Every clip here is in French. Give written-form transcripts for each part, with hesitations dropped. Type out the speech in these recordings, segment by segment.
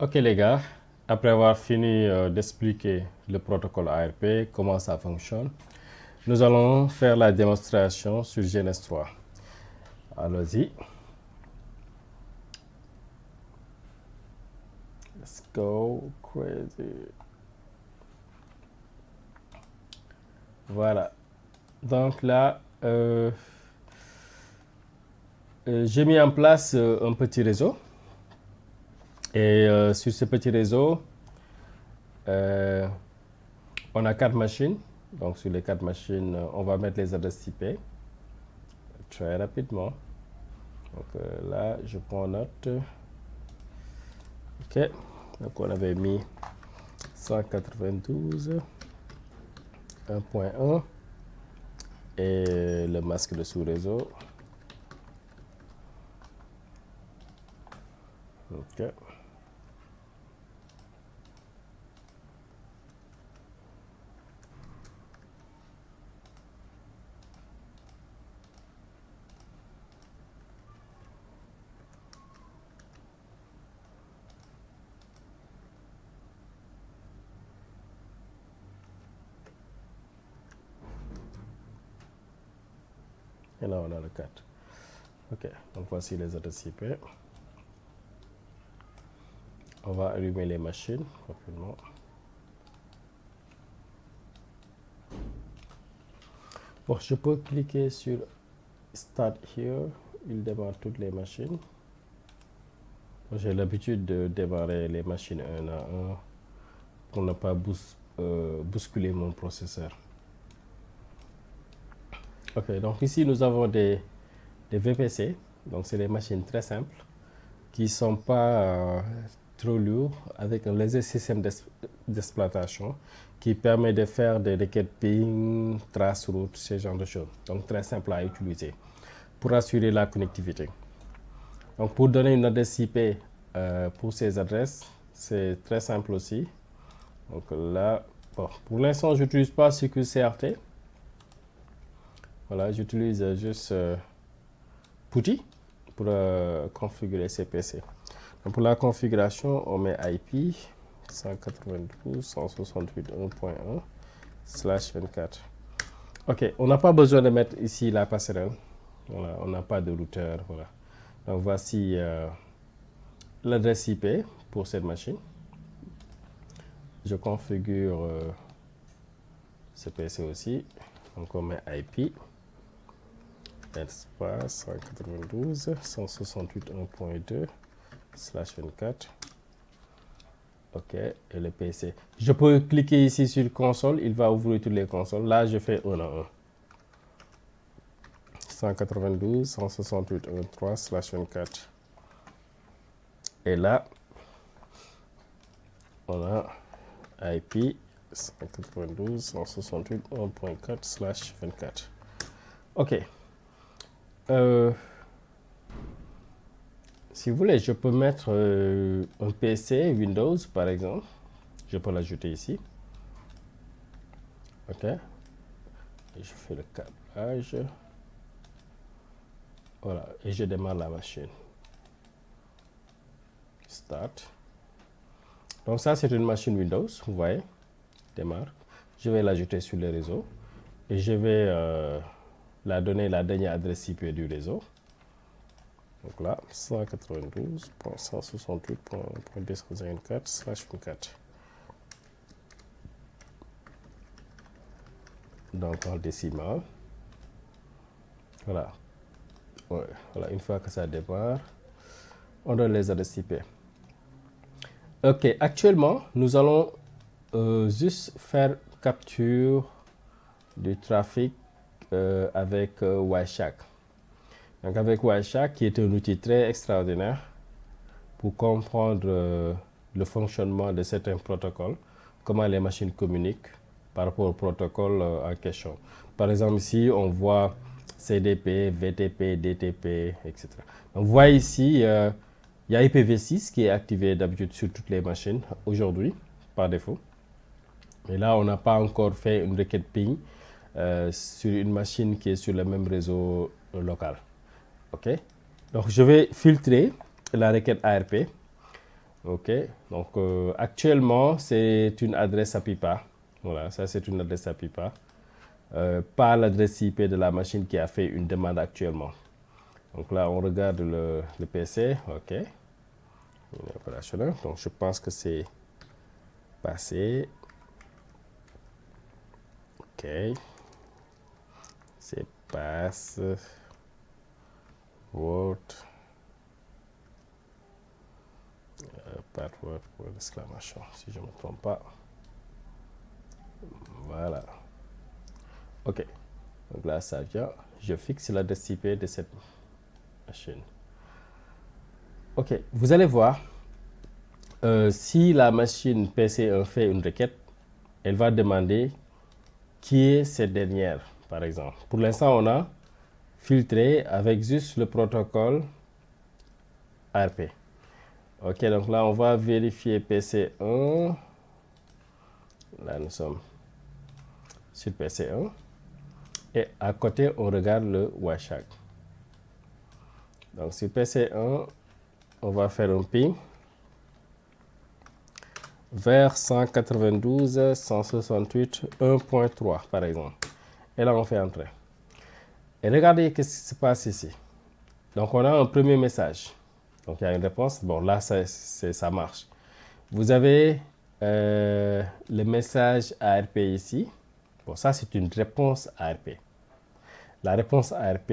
Ok les gars, après avoir fini d'expliquer le protocole ARP, comment ça fonctionne, nous allons faire la démonstration sur GNS3. Allons-y. Let's go crazy. Voilà. Donc là, j'ai mis en place un petit réseau. Et sur ce petit réseau, euh, on a 4 machines. Donc sur les 4 machines, on va mettre les adresses IP très rapidement. Donc là, je prends note. Ok. Donc on avait mis 192.1.1 et le masque de sous-réseau. Ok. Et là, on a le 4. Ok, donc voici les adresses IP. On va allumer les machines rapidement. Bon, je peux cliquer sur Start Here. Il démarre toutes les machines. J'ai l'habitude de démarrer les machines un à un pour ne pas bousculer mon processeur. Ok, donc ici nous avons des VPC. Donc c'est des machines très simples qui ne sont pas trop lourds, avec un léger système d'exploitation qui permet de faire des requêtes ping, trace route, ce genre de choses. Donc très simple à utiliser pour assurer la connectivité. Donc pour donner une adresse IP pour ces adresses, c'est très simple aussi. Donc là, bon, pour l'instant, je n'utilise pas CQCRT. Voilà, j'utilise juste PuTTY pour configurer ces PC. Donc pour la configuration, on met IP 192.168.1/24. Ok, on n'a pas besoin de mettre ici la passerelle. Voilà, on n'a pas de routeur. Voilà. Donc voici l'adresse IP pour cette machine. Je configure ce PC aussi. Donc on met IP espace 192.168.1.2/24. Ok, et le PC. Je peux cliquer ici sur console, il va ouvrir toutes les consoles. Là, je fais 1 à 1. 192.168.1.3/24. Et là, on a IP 192.168.1.4/24. Ok. Si vous voulez, je peux mettre un PC Windows, par exemple. Je peux l'ajouter ici. Ok. Et je fais le câblage. Voilà. Et je démarre la machine. Start. Donc ça, c'est une machine Windows. Vous voyez. Démarre. Je vais l'ajouter sur le réseau. Et je vais la donner la dernière adresse IP du réseau. Donc là, 192.168.224/24. Donc en décimal. Voilà. Ouais, voilà, une fois que ça démarre, on donne les adresses IP. Ok, actuellement, nous allons juste faire capture du trafic avec Wireshark. Donc avec Wireshark, qui est un outil très extraordinaire pour comprendre le fonctionnement de certains protocoles, comment les machines communiquent par rapport au protocole en question. Par exemple, ici, on voit CDP, VTP, DTP, etc. Donc, vous voyez ici, il y a IPv6 qui est activé d'habitude sur toutes les machines aujourd'hui, par défaut. Et là, on n'a pas encore fait une requête ping sur une machine qui est sur le même réseau local. OK? Donc, je vais filtrer la requête ARP. Ok, donc actuellement, c'est une adresse APIPA. Voilà, ça c'est une adresse APIPA. Pas l'adresse IP de la machine qui a fait une demande actuellement. Donc là, on regarde le PC. Ok, il est opérationnel. Donc je pense que c'est passé. Ok, c'est passe. Word. Password pour l'exclamation, si je ne me trompe pas. Voilà. Ok. Donc là, ça vient. Je fixe l'adresse IP de cette machine. Ok. Vous allez voir, si la machine PC1 fait une requête, elle va demander qui est cette dernière, par exemple. Pour l'instant, on a filtré avec juste le protocole ARP. Ok, donc là, on va vérifier PC1. Là, nous sommes sur PC1. Et à côté, on regarde le WASHAC. Donc sur PC1, on va faire un ping vers 192.168.1.3 par exemple. Et là, on fait entrer. Et regardez ce qui se passe ici. Donc on a un premier message. Donc il y a une réponse. Bon, là, ça marche. Vous avez le message ARP ici. Bon, ça, c'est une réponse ARP. La réponse ARP,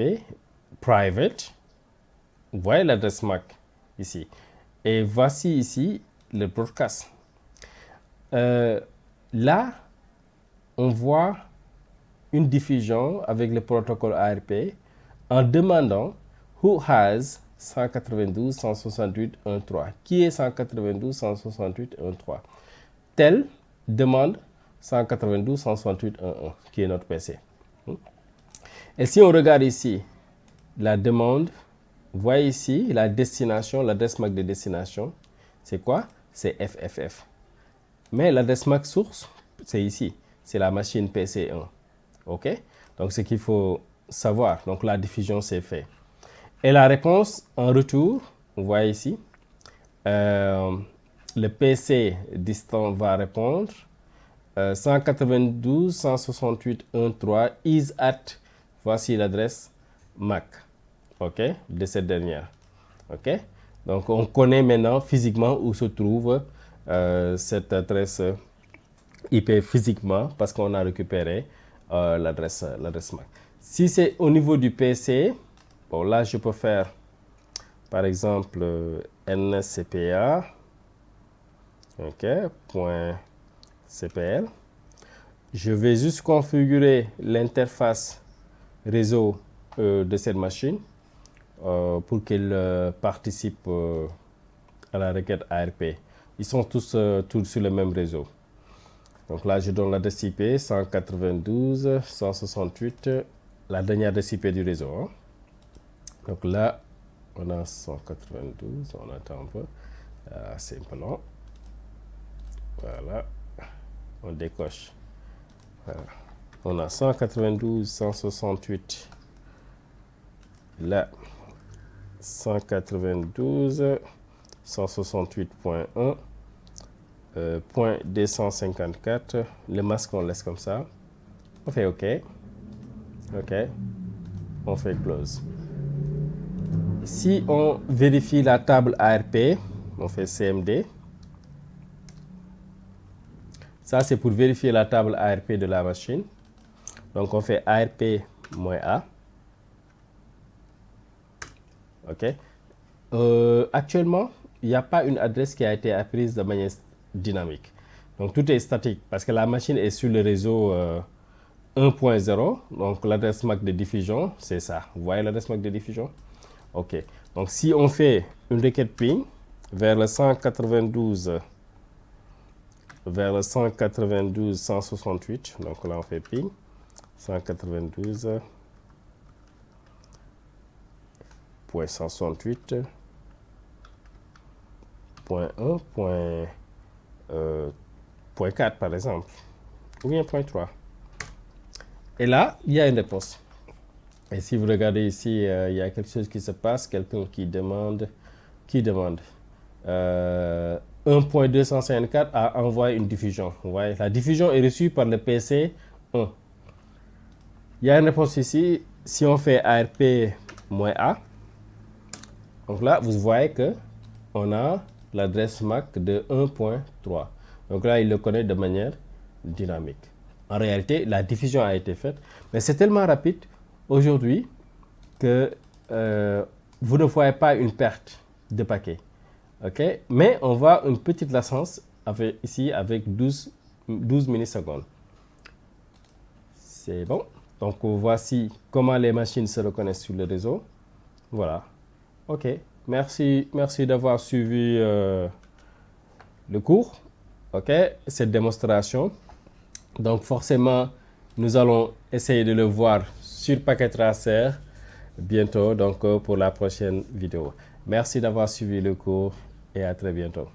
private, vous voyez l'adresse MAC ici. Et voici ici le broadcast. Là, on voit une diffusion avec le protocole ARP en demandant who has 192.168.1.3. Qui est 192.168.1.3? Tel demande 192.168.1.1, qui est notre PC. Et si on regarde ici la demande, vous voyez ici la destination, l'adresse MAC de destination, c'est quoi? C'est FFF. Mais l'adresse MAC source, c'est ici, c'est la machine PC1. OK? Donc, ce qu'il faut savoir, donc la diffusion s'est faite. Et la réponse en retour, vous voyez ici, le PC distant va répondre 192.168.1.3 is at, voici l'adresse MAC, OK, de cette dernière. OK? Donc, on connaît maintenant physiquement où se trouve cette adresse IP physiquement parce qu'on a récupéré l'adresse MAC. Si c'est au niveau du PC, bon là je peux faire par exemple ncpa, ok, .cpl. Je vais juste configurer l'interface réseau de cette machine pour qu'elle participe à la requête ARP. Ils sont tous sur le même réseau. Donc là, je donne l'adresse IP 192.168, la dernière adresse IP du réseau. Hein. Donc là, on a 192, on attend un peu. C'est un peu long. Voilà, on décoche. Voilà. On a 192.168. Là, 192.168.1. Point 254, le masque on laisse comme ça, on fait OK, OK, on fait close. Si on vérifie la table ARP, on fait CMD, ça c'est pour vérifier la table ARP de la machine, donc on fait ARP-A, OK. Actuellement, il n'y a pas une adresse qui a été apprise de manière dynamique. Donc tout est statique parce que la machine est sur le réseau 1.0. Donc l'adresse MAC de diffusion, c'est ça. Vous voyez l'adresse MAC de diffusion? OK. Donc si on fait une requête ping vers le 192, vers le 192.168, donc là on fait ping 192.168.1. Point 4 par exemple, ou bien point 3. Et là, il y a une réponse. Et si vous regardez ici, il y a quelque chose qui se passe, quelqu'un qui demande 1.254 a envoyé une diffusion. Vous voyez, la diffusion est reçue par le PC 1. Il y a une réponse ici. Si on fait ARP-A, donc là, vous voyez que on a l'adresse MAC de 1.3. Donc là, il le connaît de manière dynamique. En réalité, la diffusion a été faite, mais c'est tellement rapide aujourd'hui que vous ne voyez pas une perte de paquets. Okay? Mais on voit une petite latence ici avec 12 millisecondes. C'est bon. Donc voici comment les machines se reconnaissent sur le réseau. Voilà. OK. Merci d'avoir suivi le cours. OK, cette démonstration. Donc forcément, nous allons essayer de le voir sur Packet Tracer bientôt, donc pour la prochaine vidéo. Merci d'avoir suivi le cours et à très bientôt.